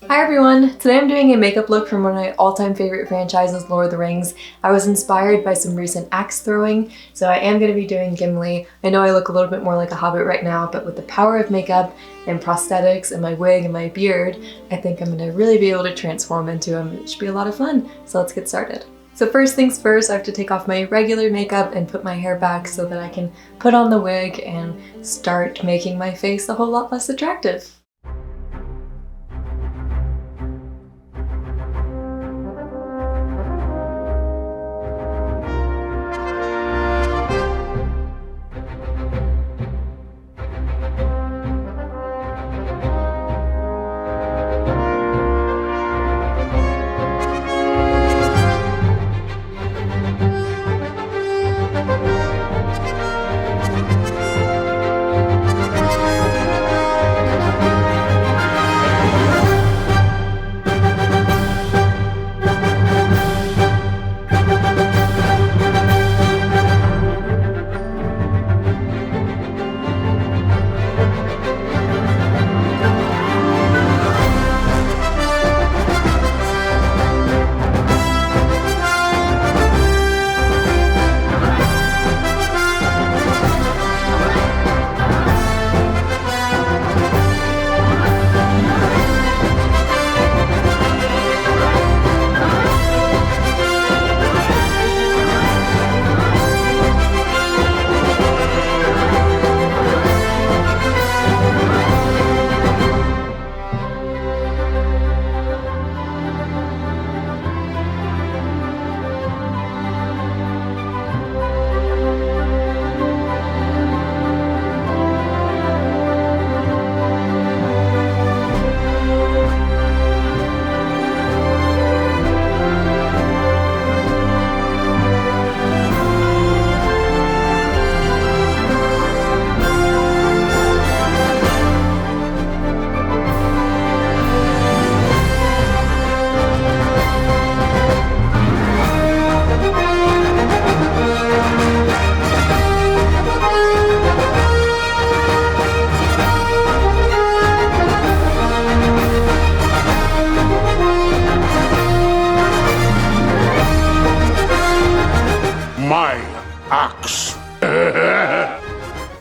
Hi everyone! Today I'm doing a makeup look from one of my all-time favorite franchises, Lord of the Rings. I was inspired by some recent axe throwing, so I am going to be doing Gimli. I know I look a little bit more like a hobbit right now, but with the power of makeup and prosthetics and my wig and my beard, I think I'm going to really be able to transform into him. It should be a lot of fun, so let's get started. So first things first, I have to take off my regular makeup and put my hair back so that I can put on the wig and start making my face a whole lot less attractive. My axe.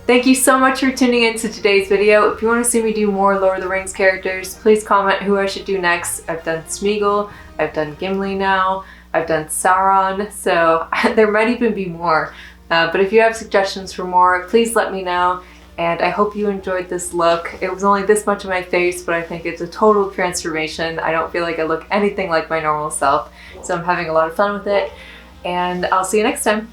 Thank you so much for tuning in to today's video. If you want to see me do more Lord of the Rings characters, please comment who I should do next. I've done Smeagol, I've done Gimli now, I've done Sauron, so there might even be more. But if you have suggestions for more, please let me know. And I hope you enjoyed this look. It was only this much of my face, but I think it's a total transformation. I don't feel like I look anything like my normal self, so I'm having a lot of fun with it. And I'll see you next time.